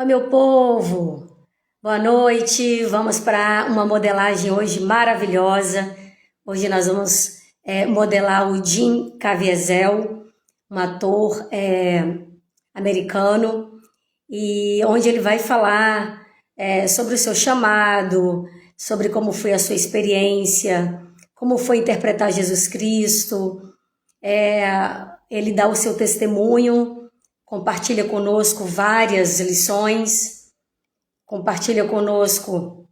Oi, meu povo! Boa noite! Vamos para uma modelagem hoje maravilhosa. Hoje nós vamos modelar o Jim Caviezel, um ator americano, e onde ele vai falar sobre o seu chamado, sobre como foi a sua experiência, como foi interpretar Jesus Cristo. Ele dá o seu testemunho, compartilha conosco várias lições, compartilha conosco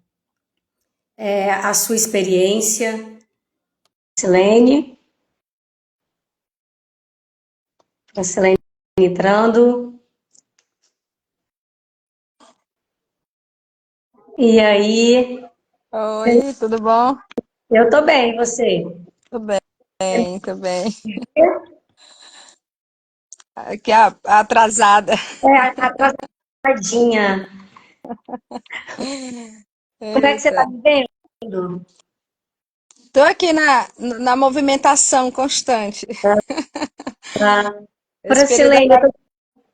a sua experiência. Silene entrando. E aí, Oi, tudo bom? eu tô bem, e você? Tudo bem, tudo bem. Aqui atrasada. Atrasadinha. Como é que você tá Eita. vivendo? Tô aqui na movimentação constante. Esse período Francilene, agora.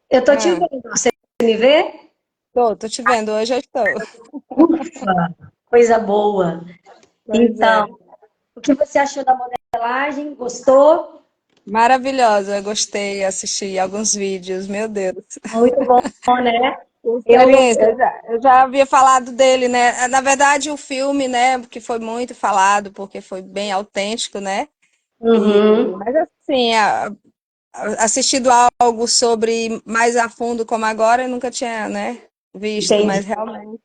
eu tô te Ah, vendo. Você me vê? tô te vendo, hoje eu estou. Ufa, coisa boa. Pois Então, é. o que você achou da modelagem? Gostou? Maravilhosa, eu gostei, assisti alguns vídeos, meu Deus. Muito bom, né? Que Eu, experiência, eu já havia falado dele, né? Na verdade, o filme, né, que foi muito falado, porque foi bem autêntico, né? uhum, Mas assim, assistido algo sobre mais a fundo como agora, eu nunca tinha, né, visto, entendi. mas realmente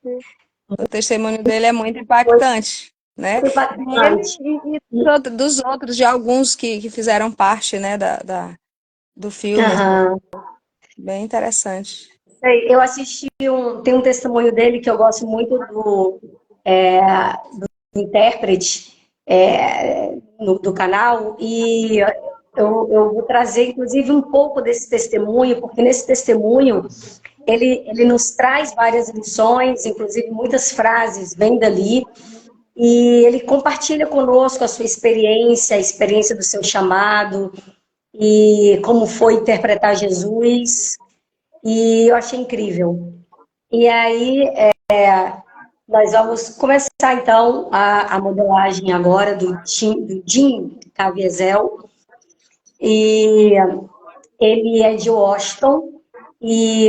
o testemunho dele é muito Foi impactante, né? Dele impactante. e dos outros, de alguns que fizeram parte, né, do filme. Aham. Bem interessante. Eu assisti tem um testemunho dele que eu gosto muito do intérprete do canal, e eu vou trazer, inclusive, um pouco desse testemunho, porque nesse testemunho ele nos traz várias lições, inclusive muitas frases vêm dali, e ele compartilha conosco a sua experiência, a experiência do seu chamado, e como foi interpretar Jesus, e eu achei incrível. E aí, nós vamos começar, então, a modelagem agora do Jim Caviezel, e ele é de Washington, e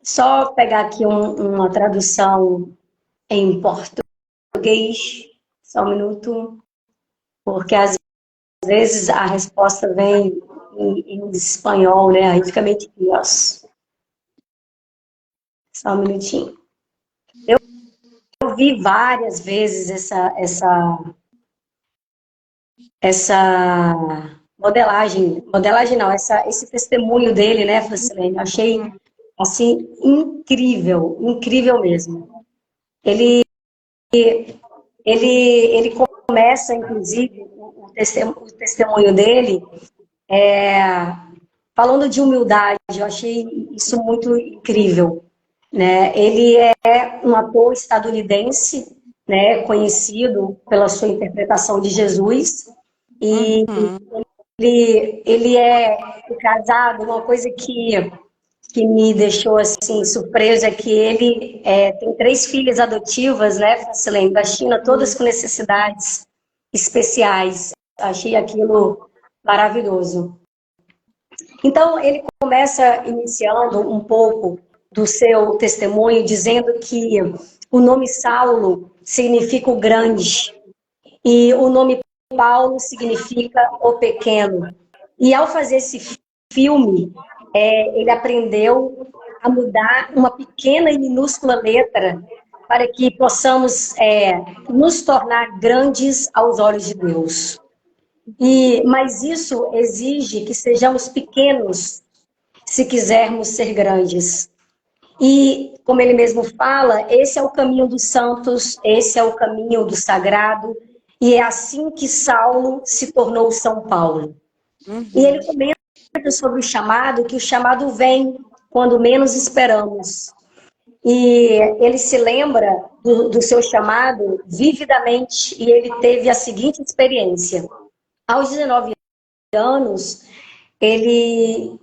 só pegar aqui uma tradução em português, só um minuto, porque às vezes a resposta vem em espanhol, né? Aí fica meio difícil. Só um minutinho. Eu vi várias vezes essa modelagem não, esse testemunho dele, né, Francilene? Eu achei, assim, incrível, incrível mesmo. Ele, ele começa, inclusive, o testemunho dele falando de humildade. Eu achei isso muito incrível, né? Ele é um ator estadunidense, né, conhecido pela sua interpretação de Jesus, e Uhum. ele é casado. Uma coisa que me deixou assim surpresa é que ele tem 3 filhas adotivas, né, Francilene, da China, todas com necessidades especiais. Achei aquilo maravilhoso. Então, ele começa iniciando um pouco do seu testemunho, dizendo que o nome Saulo significa o grande e o nome Paulo significa o pequeno. E ao fazer esse filme, ele aprendeu a mudar uma pequena e minúscula letra para que possamos nos tornar grandes aos olhos de Deus. Mas isso exige que sejamos pequenos se quisermos ser grandes. E, como ele mesmo fala, esse é o caminho dos santos, esse é o caminho do sagrado, e é assim que Saulo se tornou São Paulo. E ele Uhum. comenta sobre o chamado, que o chamado vem quando menos esperamos. E ele se lembra do seu chamado vividamente, e ele teve a seguinte experiência. Aos 19 anos, ele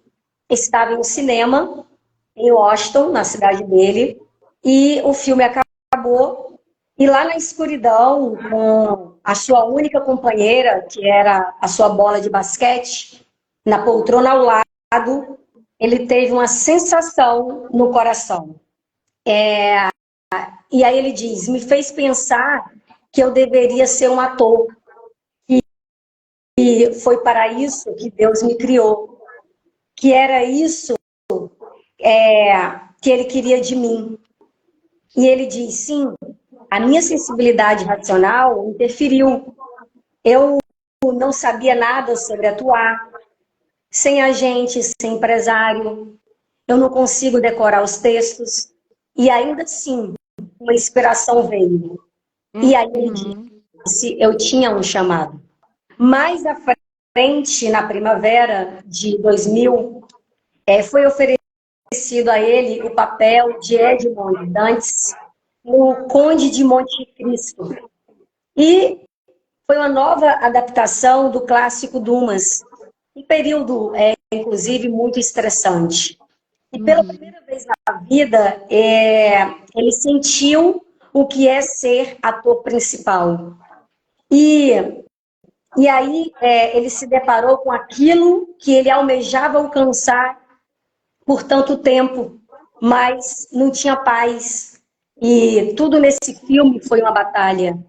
estava em um cinema em Washington, na cidade dele, e o filme acabou, e lá na escuridão, com a sua única companheira, que era a sua bola de basquete, na poltrona ao lado, ele teve uma sensação no coração. E aí ele diz, me fez pensar que eu deveria ser um ator, e foi para isso que Deus me criou, que era isso que ele queria de mim. E ele diz, sim, a minha sensibilidade racional interferiu. Eu não sabia nada sobre atuar, sem agente, sem empresário, eu não consigo decorar os textos. E ainda assim, uma inspiração veio. E aí ele disse, eu tinha um chamado. Mais à frente, na primavera de 2000, foi oferecido a ele o papel de Edmond Dantes no Conde de Monte Cristo. E foi uma nova adaptação do clássico Dumas, um período, inclusive, muito estressante. E pela primeira vez na vida, ele sentiu o que é ser ator principal. E aí ele se deparou com aquilo que ele almejava alcançar por tanto tempo, mas não tinha paz. E tudo nesse filme foi uma batalha.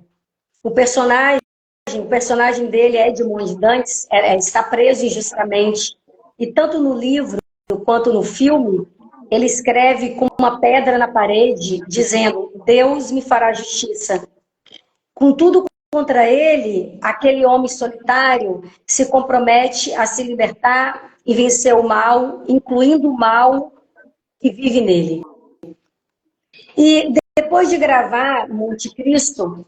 O personagem dele, Edmond Dantes, está preso injustamente. E tanto no livro quanto no filme, ele escreve com uma pedra na parede, dizendo, Deus me fará justiça. Com tudo contra ele, aquele homem solitário se compromete a se libertar e vencer o mal, incluindo o mal que vive nele. E depois de gravar Monte Cristo,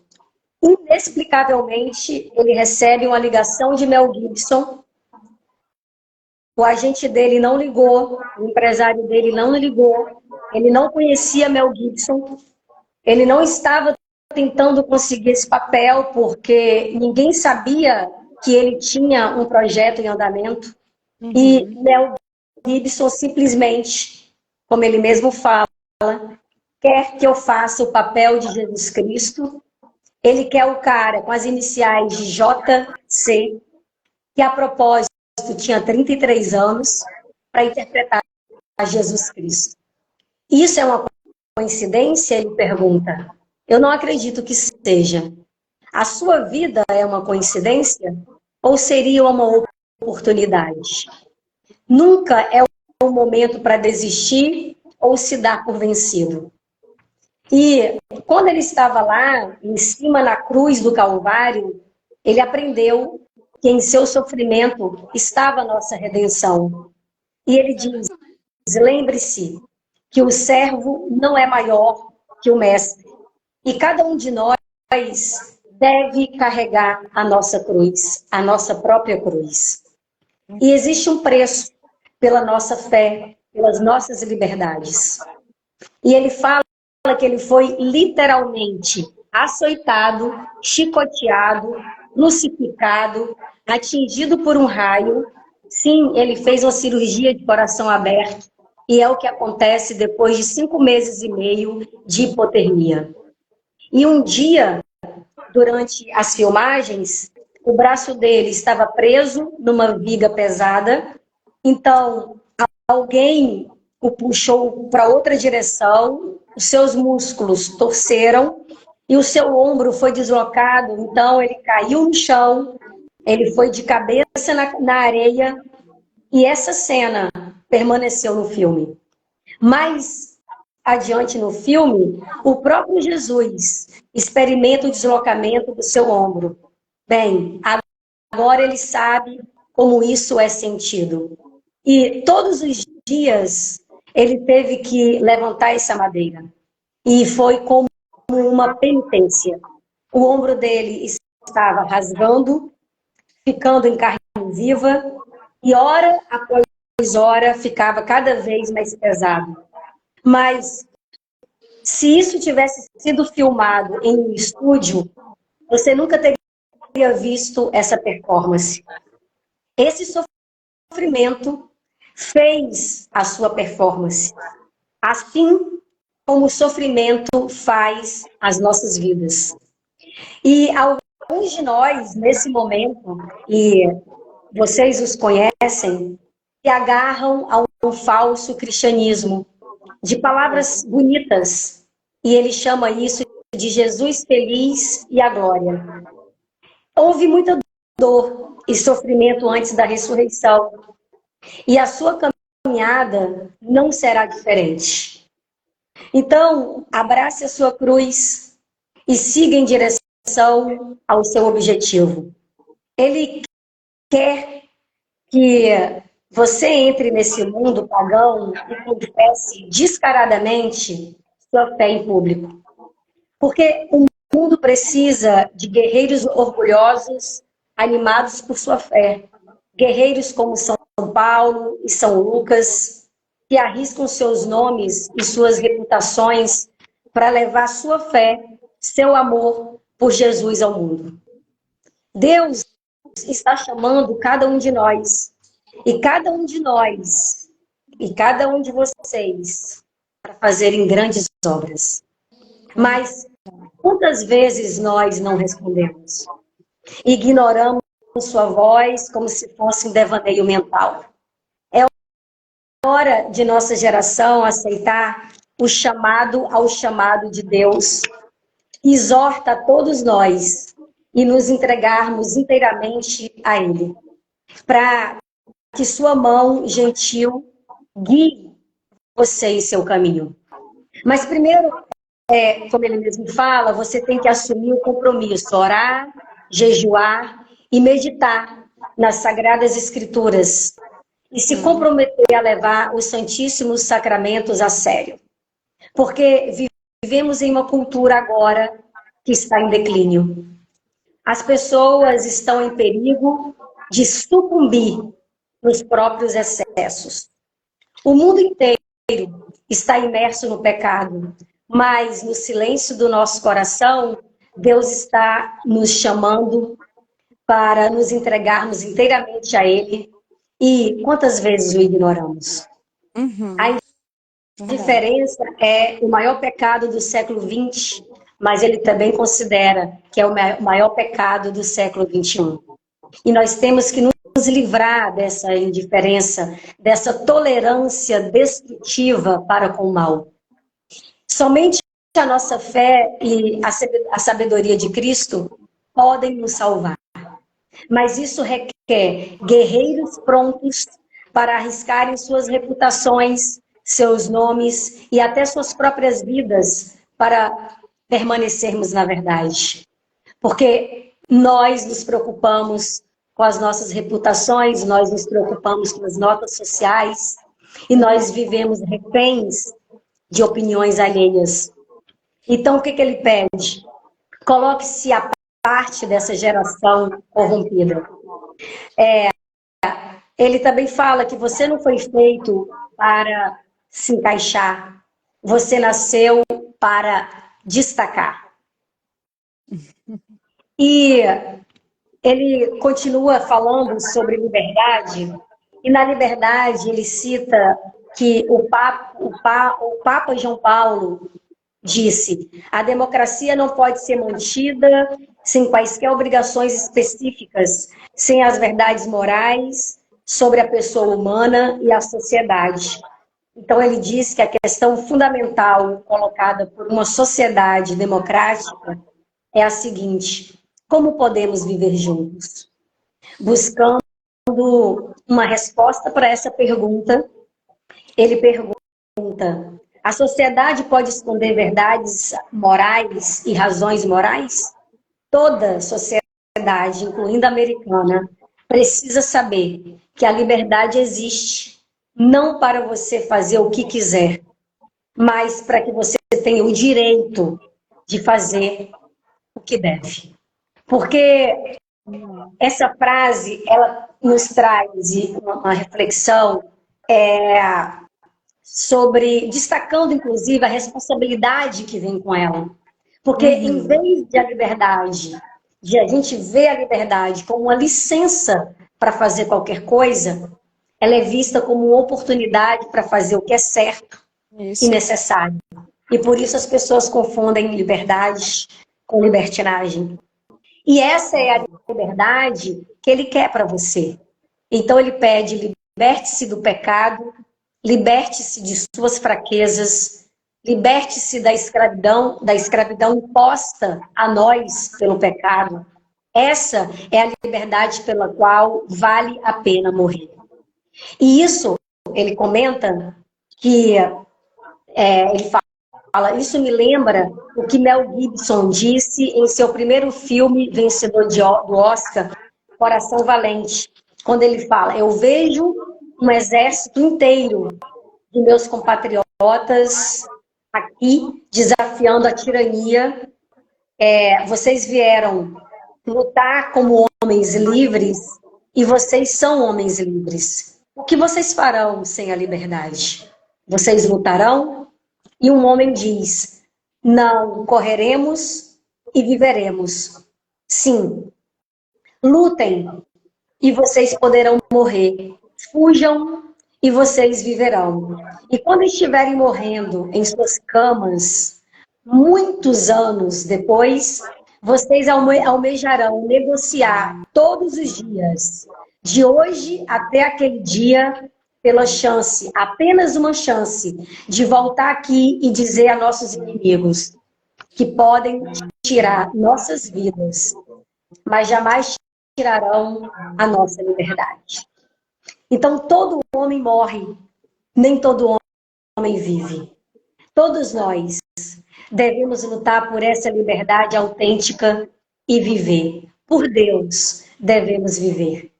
inexplicavelmente, ele recebe uma ligação de Mel Gibson. O agente dele não ligou, o empresário dele não ligou, ele não conhecia Mel Gibson, ele não estava tentando conseguir esse papel porque ninguém sabia que ele tinha um projeto em andamento. E Mel Gibson simplesmente, como ele mesmo fala, quer que eu faça o papel de Jesus Cristo. Ele quer o cara com as iniciais de JC, que a propósito tinha 33 anos, para interpretar Jesus Cristo. Isso é uma coincidência? Ele pergunta. Eu não acredito que seja. A sua vida é uma coincidência? Ou seria uma oportunidade? Nunca é um momento para desistir ou se dar por vencido. E quando ele estava lá, em cima na cruz do Calvário, ele aprendeu que em seu sofrimento estava a nossa redenção. E ele diz, lembre-se que o servo não é maior que o mestre. E cada um de nós deve carregar a nossa cruz, a nossa própria cruz. E existe um preço pela nossa fé, pelas nossas liberdades. E ele fala que ele foi literalmente açoitado, chicoteado, crucificado, atingido por um raio. Sim, ele fez uma cirurgia de coração aberto, e é o que acontece depois de 5 meses e meio de hipotermia. E um dia, durante as filmagens, o braço dele estava preso numa viga pesada, então alguém o puxou para outra direção, os seus músculos torceram e o seu ombro foi deslocado, então ele caiu no chão, ele foi de cabeça na areia, e essa cena permaneceu no filme. Mais adiante no filme, o próprio Jesus experimenta o deslocamento do seu ombro. Bem, agora ele sabe como isso é sentido. E todos os dias ele teve que levantar essa madeira. E foi como uma penitência. O ombro dele estava rasgando, ficando em carne viva, e hora após hora ficava cada vez mais pesado. Mas se isso tivesse sido filmado em um estúdio, você nunca teria visto essa performance. Esse sofrimento fez a sua performance. assim como o sofrimento faz as nossas vidas. E alguns de nós, nesse momento, e vocês os conhecem, se agarram a um falso cristianismo, de palavras bonitas, e ele chama isso de Jesus feliz e a glória. Houve muita dor e sofrimento antes da ressurreição, e a sua caminhada não será diferente. Então, abrace a sua cruz e siga em direção ao seu objetivo. Ele quer que você entre nesse mundo pagão e confesse descaradamente sua fé em público. Porque o mundo precisa de guerreiros orgulhosos, animados por sua fé. Guerreiros como São Paulo e São Lucas, que arriscam seus nomes e suas reputações para levar sua fé, seu amor por Jesus ao mundo. Deus está chamando cada um de nós, e cada um de nós, e cada um de vocês, para fazerem grandes obras. Mas quantas vezes nós não respondemos? Ignoramos sua voz como se fosse um devaneio mental. É hora de nossa geração aceitar o chamado ao chamado de Deus. Exorta a todos nós e nos entregarmos inteiramente a Ele, para que sua mão gentil guie você em seu caminho. Mas primeiro, como ele mesmo fala, você tem que assumir o compromisso, orar, jejuar e meditar nas Sagradas Escrituras e se comprometer a levar os Santíssimos Sacramentos a sério. Porque vivemos em uma cultura agora que está em declínio. As pessoas estão em perigo de sucumbir nos próprios excessos. O mundo inteiro está imerso no pecado, mas no silêncio do nosso coração, Deus está nos chamando para nos entregarmos inteiramente a Ele. E quantas vezes o ignoramos? A diferença é o maior pecado do século XX, mas ele também considera que é o maior pecado do século XXI. E nós temos que nos livrar dessa indiferença, dessa tolerância destrutiva para com o mal. Somente a nossa fé e a sabedoria de Cristo podem nos salvar. Mas isso requer guerreiros prontos para arriscarem suas reputações, seus nomes e até suas próprias vidas para permanecermos na verdade. Porque nós nos preocupamos com as nossas reputações, nós nos preocupamos com as notas sociais e nós vivemos reféns de opiniões alheias. Então, o que ele pede? Coloque-se à parte dessa geração corrompida. Ele também fala que você não foi feito para se encaixar, você nasceu para destacar. E ele continua falando sobre liberdade, e na liberdade ele cita que o Papa João Paulo disse: a democracia não pode ser mantida sem quaisquer obrigações específicas, sem as verdades morais sobre a pessoa humana e a sociedade. Então ele diz que a questão fundamental colocada por uma sociedade democrática é a seguinte: como podemos viver juntos? Buscando uma resposta para essa pergunta, ele pergunta: a sociedade pode esconder verdades morais e razões morais? Toda sociedade, incluindo a americana, precisa saber que a liberdade existe, não para você fazer o que quiser, mas para que você tenha o direito de fazer o que deve. Porque essa frase, ela nos traz uma reflexão sobre, destacando inclusive a responsabilidade que vem com ela. Porque em vez de a liberdade, de a gente ver a liberdade como uma licença para fazer qualquer coisa, ela é vista como uma oportunidade para fazer o que é certo e Isso. necessário. E por isso as pessoas confundem liberdade com libertinagem. E essa é a liberdade que ele quer para você. Então ele pede: liberte-se do pecado, liberte-se de suas fraquezas, liberte-se da escravidão imposta a nós pelo pecado. Essa é a liberdade pela qual vale a pena morrer. E isso, ele comenta que ele fala, isso me lembra o que Mel Gibson disse em seu primeiro filme vencedor do Oscar, Coração Valente, quando ele fala: eu vejo um exército inteiro de meus compatriotas aqui desafiando a tirania. Vocês vieram lutar como homens livres e vocês são homens livres. O que vocês farão sem a liberdade? Vocês lutarão? E um homem diz: não, correremos e viveremos. Sim, lutem e vocês poderão morrer. Fujam e vocês viverão. E quando estiverem morrendo em suas camas, muitos anos depois, vocês almejarão negociar todos os dias, de hoje até aquele dia, pela chance, apenas uma chance, de voltar aqui e dizer a nossos inimigos que podem tirar nossas vidas, mas jamais tirarão a nossa liberdade. Então, todo homem morre, nem todo homem vive. Todos nós devemos lutar por essa liberdade autêntica e viver. Por Deus, devemos viver.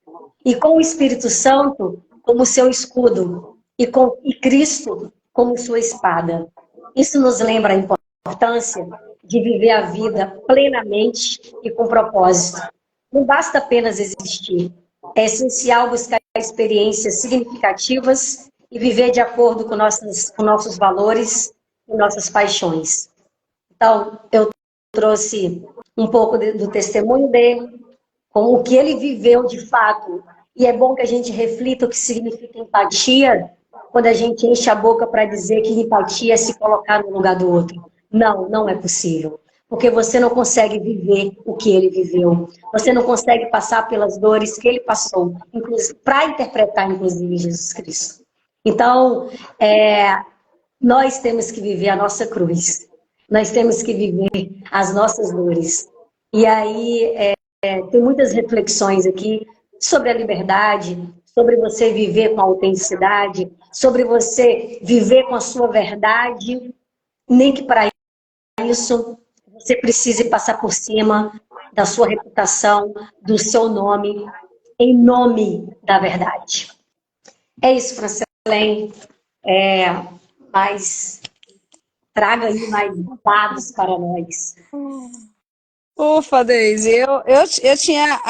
E com o Espírito Santo como seu escudo e Cristo como sua espada. Isso nos lembra a importância de viver a vida plenamente e com propósito. Não basta apenas existir. É essencial buscar experiências significativas e viver de acordo com nossos valores e nossas paixões. Então, eu trouxe um pouco do testemunho dele, com o que ele viveu de fato. E é bom que a gente reflita o que significa empatia, quando a gente enche a boca para dizer que empatia é se colocar no lugar do outro. Não, não é possível. Porque você não consegue viver o que ele viveu. Você não consegue passar pelas dores que ele passou, para interpretar, inclusive, Jesus Cristo. Então, nós temos que viver a nossa cruz. Nós temos que viver as nossas dores. E aí, tem muitas reflexões aqui sobre a liberdade, sobre você viver com autenticidade, sobre você viver com a sua verdade, nem que para isso você precise passar por cima da sua reputação, do seu nome, em nome da verdade. É isso, Francilene. Mas traga aí mais dados para nós. Ufa, Deise, eu tinha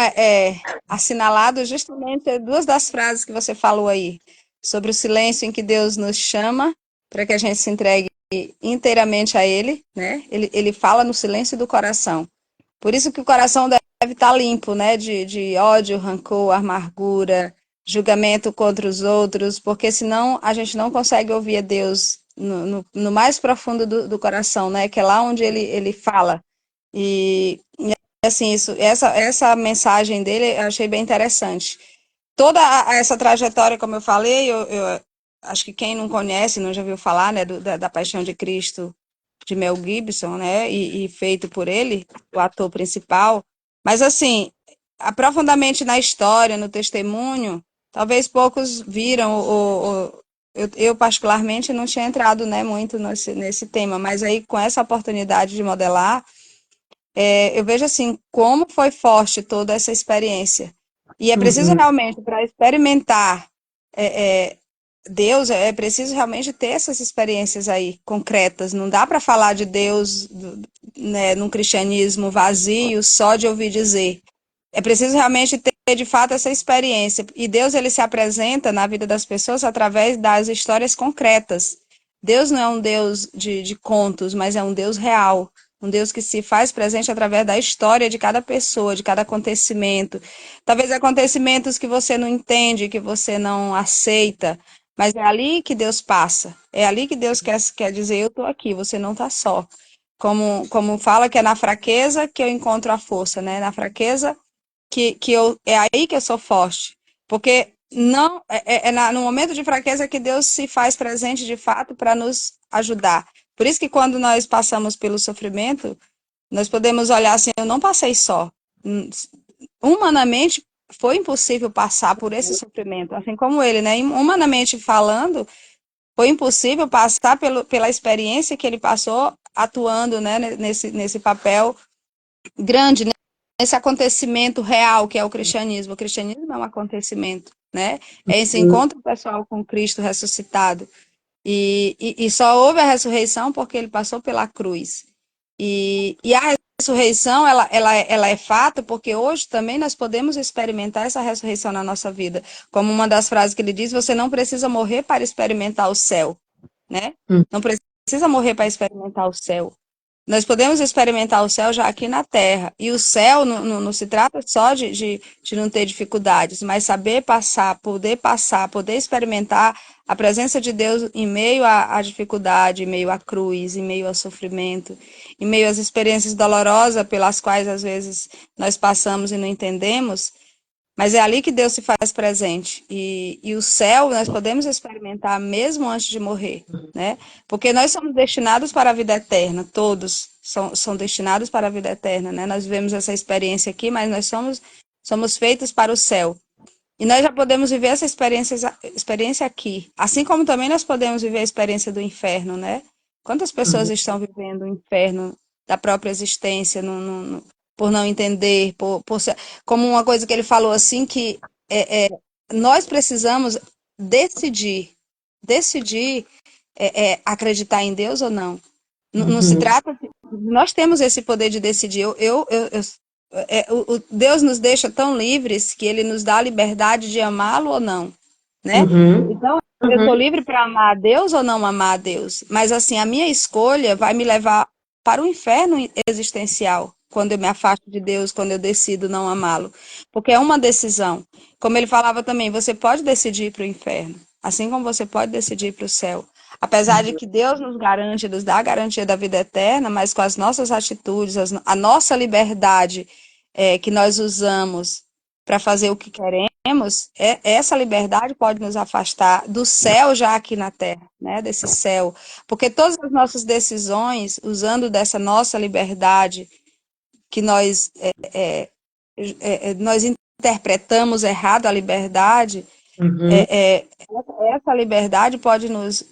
assinalado justamente duas das frases que você falou aí, sobre o silêncio em que Deus nos chama para que a gente se entregue inteiramente a Ele, né? Ele fala no silêncio do coração. Por isso que o coração deve estar limpo, né? De ódio, rancor, amargura, julgamento contra os outros, porque senão a gente não consegue ouvir a Deus no mais profundo do coração, né? Que é lá onde ele fala. E assim, essa mensagem dele eu achei bem interessante. Toda essa trajetória, como eu falei, eu acho que quem não conhece, não já ouviu falar, né, da Paixão de Cristo, de Mel Gibson, né, e feito por ele, o ator principal. Mas, assim, aprofundadamente na história, no testemunho, talvez poucos viram, eu particularmente não tinha entrado, né, muito nesse tema, mas aí com essa oportunidade de modelar, eu vejo assim, como foi forte toda essa experiência. E é preciso realmente, para experimentar Deus, é preciso realmente ter essas experiências aí, concretas. Não dá para falar de Deus, né, num cristianismo vazio, só de ouvir dizer. É preciso realmente ter, de fato, essa experiência. E Deus, ele se apresenta na vida das pessoas através das histórias concretas. Deus não é um Deus de contos, mas é um Deus real. Um Deus que se faz presente através da história de cada pessoa, de cada acontecimento. Talvez acontecimentos que você não entende, que você não aceita, mas é ali que Deus passa, é ali que Deus quer dizer, eu estou aqui, você não está só. Como fala que é na fraqueza que eu encontro a força, né? Na fraqueza é aí que eu sou forte. Porque não no momento de fraqueza que Deus se faz presente de fato para nos ajudar. Por isso que quando nós passamos pelo sofrimento, nós podemos olhar assim, eu não passei só. Humanamente foi impossível passar por esse sofrimento, assim como ele, né? Humanamente falando, foi impossível passar pela experiência que ele passou atuando, né, nesse papel grande, né? Esse acontecimento real que é o cristianismo. O cristianismo é um acontecimento, né? É esse encontro pessoal com Cristo ressuscitado. E só houve a ressurreição porque ele passou pela cruz. E a ressurreição, ela é fato porque hoje também nós podemos experimentar essa ressurreição na nossa vida. Como uma das frases que ele diz, você não precisa morrer para experimentar o céu, né? Não precisa morrer para experimentar o céu. Nós podemos experimentar o céu já aqui na Terra. E o céu não se trata só de não ter dificuldades, mas saber passar, poder experimentar a presença de Deus em meio à dificuldade, em meio à cruz, em meio ao sofrimento, em meio às experiências dolorosas pelas quais às vezes nós passamos e não entendemos. Mas é ali que Deus se faz presente. E o céu nós podemos experimentar mesmo antes de morrer, né? Porque nós somos destinados para a vida eterna, todos são destinados para a vida eterna, né? Nós vivemos essa experiência aqui, mas nós somos feitos para o céu. E nós já podemos viver essa experiência aqui. Assim como também nós podemos viver a experiência do inferno, né? Quantas pessoas estão vivendo o inferno da própria existência, por não entender, como uma coisa que ele falou assim, que nós precisamos decidir, decidir acreditar em Deus ou não. Não se trata nós temos esse poder de decidir. Deus nos deixa tão livres que ele nos dá a liberdade de amá-lo ou não, né? Então, eu estou livre para amar a Deus ou não amar a Deus. Mas, assim, a minha escolha vai me levar para o inferno existencial, quando eu me afasto de Deus, quando eu decido não amá-lo. Porque é uma decisão. Como ele falava também, você pode decidir para o inferno, assim como você pode decidir para o céu. Apesar de que Deus nos garante, nos dá a garantia da vida eterna, mas com as nossas atitudes, a nossa liberdade que nós usamos para fazer o que queremos, essa liberdade pode nos afastar do céu já aqui na terra, né? Desse céu. Porque todas as nossas decisões, usando dessa nossa liberdade, que nós interpretamos errado a liberdade, essa liberdade pode nos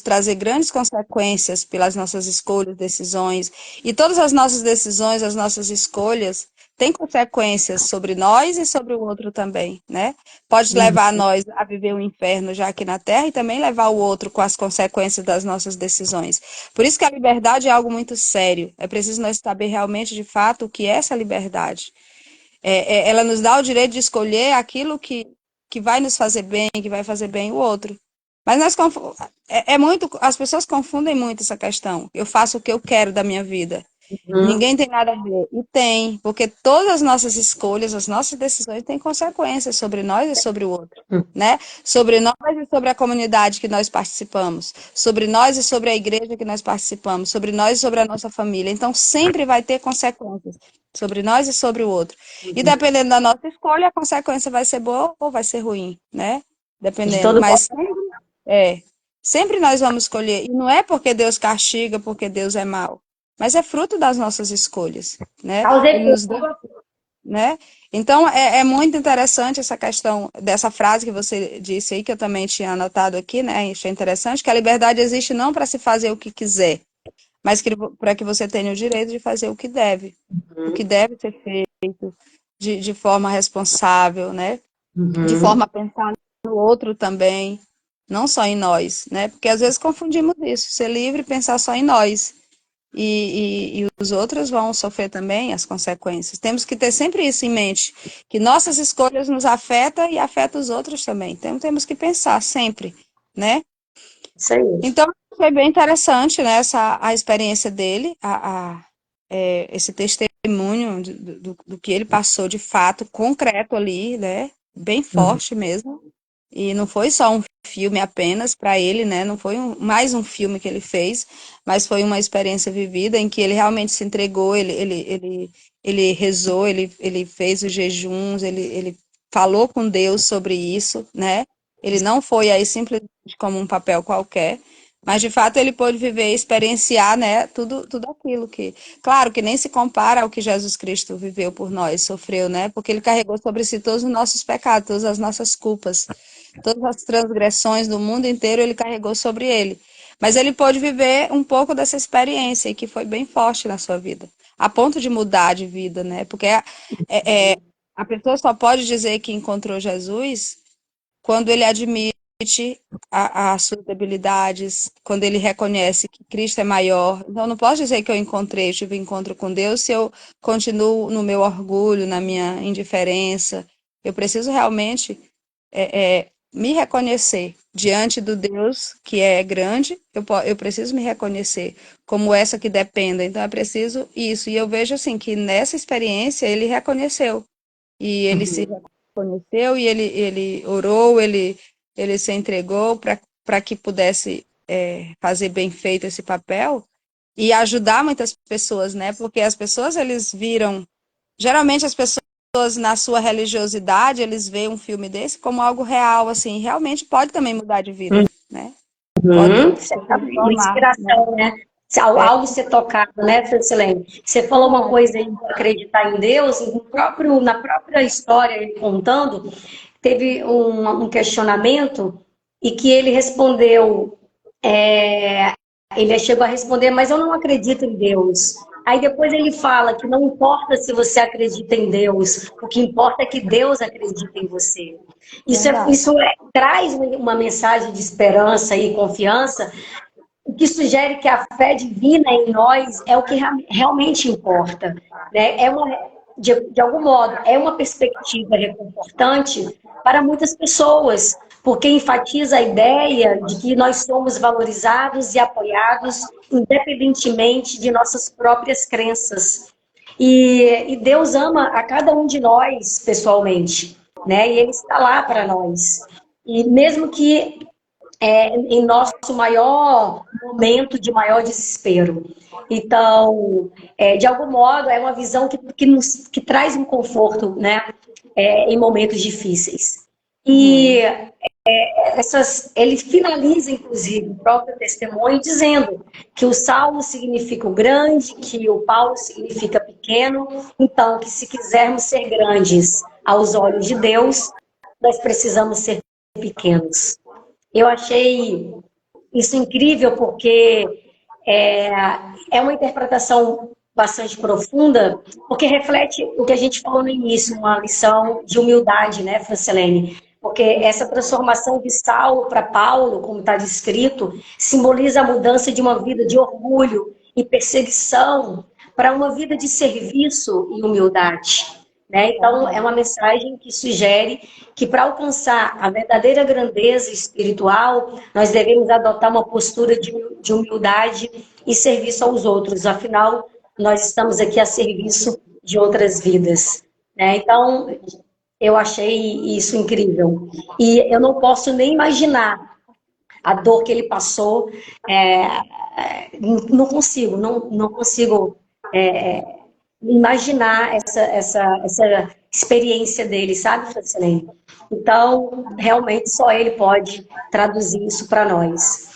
trazer grandes consequências pelas nossas escolhas, decisões. E todas as nossas decisões, as nossas escolhas, têm consequências sobre nós e sobre o outro também, né? Pode levar nós a viver o inferno já aqui na Terra e também levar o outro com as consequências das nossas decisões. Por isso que a liberdade é algo muito sério. É preciso nós saber realmente, de fato, o que é essa liberdade. Ela nos dá o direito de escolher aquilo que vai nos fazer bem, que vai fazer bem o outro. Mas as pessoas confundem muito essa questão. Eu faço o que eu quero da minha vida. Ninguém tem nada a ver. E tem, porque todas as nossas escolhas, as nossas decisões têm consequências sobre nós e sobre o outro, né? Sobre nós e sobre a comunidade que nós participamos, sobre nós e sobre a igreja que nós participamos, sobre nós e sobre a nossa família. Então, sempre vai ter consequências sobre nós e sobre o outro. E dependendo da nossa escolha, a consequência vai ser boa ou vai ser ruim, né? Dependendo. Mas sempre nós vamos escolher. E não é porque Deus castiga, porque Deus é mau. Mas é fruto das nossas escolhas, né? Ele nos dá, né? Então, é muito interessante essa questão dessa frase que você disse aí, que eu também tinha anotado aqui, né? Achei interessante, que a liberdade existe não para se fazer o que quiser, mas para que você tenha o direito de fazer o que deve ser feito de forma responsável, né? De forma a pensar no outro também, não só em nós, né? Porque às vezes confundimos isso, ser livre e pensar só em nós. E os outros vão sofrer também as consequências. Temos que ter sempre isso em mente, que nossas escolhas nos afetam e afetam os outros também. Então, temos que pensar sempre, né? Então, foi bem interessante, né, a experiência dele, esse testemunho do que ele passou de fato, concreto ali, né? Bem forte mesmo. E não foi só um filme apenas para ele, né? Não foi mais um filme que ele fez, mas foi uma experiência vivida em que ele realmente se entregou, ele rezou, ele fez os jejuns, ele falou com Deus sobre isso, né? Ele não foi aí simplesmente como um papel qualquer, mas de fato ele pôde viver, experienciar, né? Tudo aquilo que, claro, que nem se compara ao que Jesus Cristo viveu por nós, sofreu, né? Porque ele carregou sobre si todos os nossos pecados, todas as nossas culpas. Todas as transgressões do mundo inteiro ele carregou sobre ele. Mas ele pôde viver um pouco dessa experiência que foi bem forte na sua vida, a ponto de mudar de vida, né? Porque a pessoa só pode dizer que encontrou Jesus quando ele admite as suas debilidades, quando ele reconhece que Cristo é maior. Então, eu não posso dizer que eu encontrei, eu tive encontro com Deus se eu continuo no meu orgulho, na minha indiferença. Eu preciso realmente me reconhecer diante do Deus que é grande, eu preciso me reconhecer como essa que dependa, então é preciso isso. E eu vejo assim que nessa experiência ele reconheceu, e ele se reconheceu, e ele orou, ele se entregou para que pudesse fazer bem feito esse papel e ajudar muitas pessoas, né? Porque as pessoas, eles viram, geralmente as pessoas na sua religiosidade, eles veem um filme desse como algo real, assim, realmente pode também mudar de vida, né? Pode Certamente, uma transformar, né? inspiração, né? Algo ser tocado, né, Francilene? Você falou uma coisa aí de acreditar em Deus, na própria história, ele contando, teve um questionamento e que ele respondeu, ele chegou a responder, mas eu não acredito em Deus. Aí depois ele fala que não importa se você acredita em Deus, o que importa é que Deus acredita em você. Traz uma mensagem de esperança e confiança, o que sugere que a fé divina em nós é o que realmente importa, né? De algum modo, é uma perspectiva reconfortante para muitas pessoas, porque enfatiza a ideia de que nós somos valorizados e apoiados independentemente de nossas próprias crenças. E Deus ama a cada um de nós pessoalmente, né? E Ele está lá para nós. E mesmo que em nosso maior momento de maior desespero. Então, de algum modo, é uma visão que traz um conforto, né, em momentos difíceis. E ele finaliza, inclusive, o próprio testemunho dizendo que o Saulo significa o grande, que o Paulo significa pequeno, então que se quisermos ser grandes aos olhos de Deus, nós precisamos ser pequenos. Eu achei isso incrível porque é uma interpretação bastante profunda, porque reflete o que a gente falou no início, uma lição de humildade, né, Francilene? Porque essa transformação de Saulo para Paulo, como está descrito, simboliza a mudança de uma vida de orgulho e perseguição para uma vida de serviço e humildade. Né? Então, é uma mensagem que sugere que para alcançar a verdadeira grandeza espiritual, nós devemos adotar uma postura de humildade e serviço aos outros. Afinal, nós estamos aqui a serviço de outras vidas. Né? Então, eu achei isso incrível. E eu não posso nem imaginar a dor que ele passou. Não consigo, não consigo imaginar essa experiência dele, sabe, Francilene? Então, realmente, só ele pode traduzir isso para nós.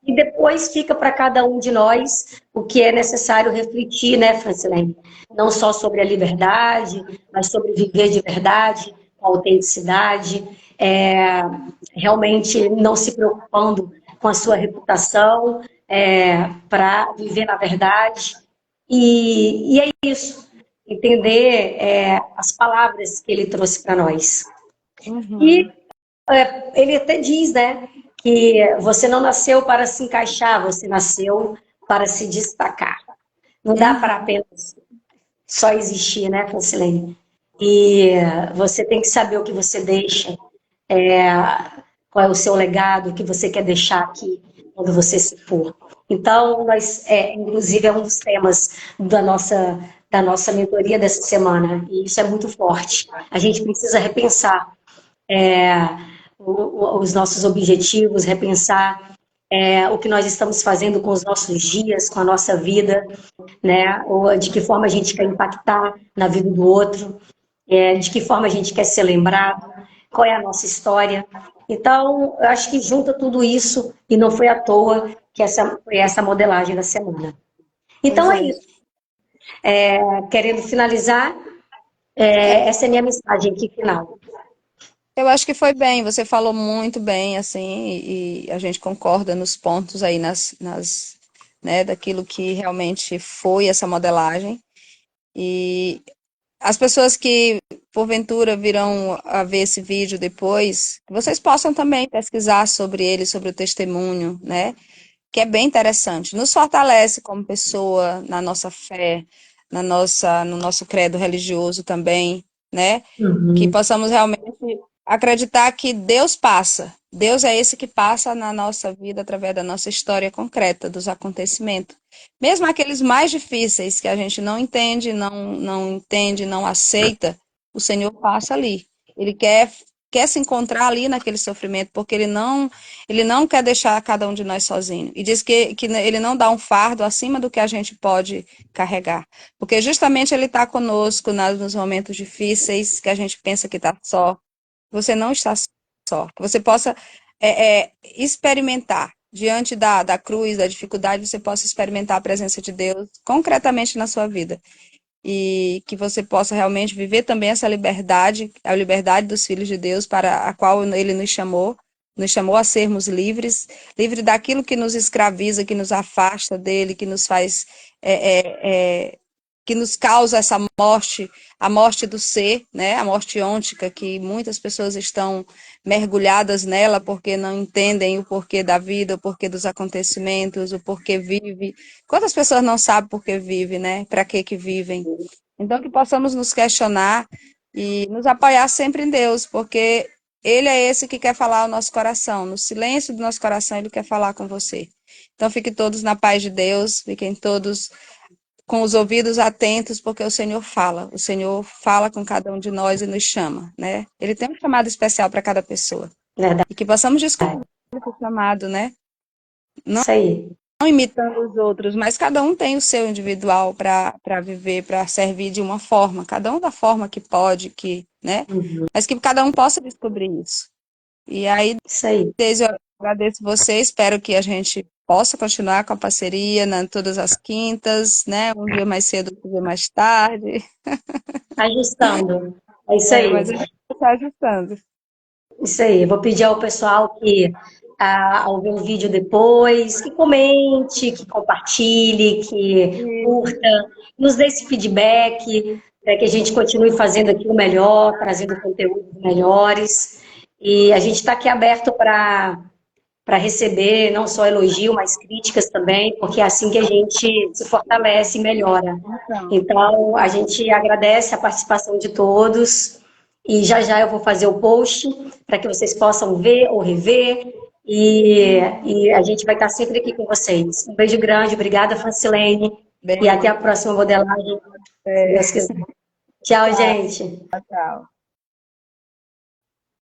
E depois fica para cada um de nós o que é necessário refletir, né, Francilene? Não só sobre a liberdade, mas sobre viver de verdade, com autenticidade, realmente não se preocupando com a sua reputação, para viver na verdade. E é isso, entender as palavras que ele trouxe para nós. E ele até diz, né, que você não nasceu para se encaixar, você nasceu para se destacar. Não dá para apenas só existir, né, Francilene? E você tem que saber o que você deixa, qual é o seu legado, o que você quer deixar aqui quando você se for. Então, inclusive, é um dos temas da nossa mentoria dessa semana, e isso é muito forte. A gente precisa repensar os nossos objetivos, repensar o que nós estamos fazendo com os nossos dias, com a nossa vida, né? Ou de que forma a gente quer impactar na vida do outro, de que forma a gente quer ser lembrado, qual é a nossa história. Então, eu acho que junta tudo isso e não foi à toa que foi essa modelagem da semana. Pois Então é é. isso. Querendo finalizar, essa é a minha mensagem aqui final. Eu acho que foi bem, você falou muito bem, assim, e a gente concorda nos pontos aí, né, daquilo que realmente foi essa modelagem. E as pessoas que, porventura, virão a ver esse vídeo depois, que vocês possam também pesquisar sobre ele, sobre o testemunho, né, que é bem interessante. Nos fortalece como pessoa, na nossa fé, no nosso credo religioso também, né? Que Uhum. possamos realmente acreditar que Deus passa. Deus é esse que passa na nossa vida através da nossa história concreta, dos acontecimentos. Mesmo aqueles mais difíceis que a gente não entende, não entende, não aceita, o Senhor passa ali. Ele quer se encontrar ali naquele sofrimento, porque ele não quer deixar cada um de nós sozinho. E diz que ele não dá um fardo acima do que a gente pode carregar. Porque justamente ele está conosco nos momentos difíceis, que a gente pensa que está só. Você não está só. Que você possa experimentar, diante da cruz, da dificuldade, você possa experimentar a presença de Deus concretamente na sua vida. E que você possa realmente viver também essa liberdade, a liberdade dos filhos de Deus, para a qual ele nos chamou a sermos livres, livre daquilo que nos escraviza, que nos afasta dele, que nos faz, que nos causa essa morte, a morte do ser, né? A morte ôntica, que muitas pessoas estão mergulhadas nela porque não entendem o porquê da vida, o porquê dos acontecimentos, o porquê vive. Quantas pessoas não sabem por que vive, né? Para que vivem? Então, que possamos nos questionar e nos apoiar sempre em Deus, porque Ele é esse que quer falar ao nosso coração. No silêncio do nosso coração, Ele quer falar com você. Então, fiquem todos na paz de Deus, fiquem todos com os ouvidos atentos, porque o Senhor fala com cada um de nós e nos chama, né? Ele tem um chamado especial para cada pessoa. Verdade. E que possamos descobrir esse chamado, né? Não Isso aí. imitando os outros, mas cada um tem o seu individual para viver, para servir de uma forma, cada um da forma que pode, né? Uhum. Mas que cada um possa descobrir isso. E aí, Isso aí. desde eu agradeço você, espero que a gente possa continuar com a parceria todas as quintas, né? Um dia mais cedo, outro dia mais tarde. Ajustando. É isso aí. Mas a gente está ajustando. Isso aí. Vou pedir ao pessoal que, ao ver o vídeo depois, que comente, que compartilhe, que E, curta, nos dê esse feedback, para que a gente continue fazendo aqui o melhor, trazendo conteúdos melhores. E a gente está aqui aberto para receber não só elogio, mas críticas também, porque é assim que a gente se fortalece e melhora. então, Então, a gente agradece a participação de todos e já já eu vou fazer o post para que vocês possam ver ou rever e a gente vai estar sempre aqui com vocês. Um beijo grande, obrigada, Francilene, e até bem, a próxima modelagem, se Deus quiser. Tchau, gente. tchau.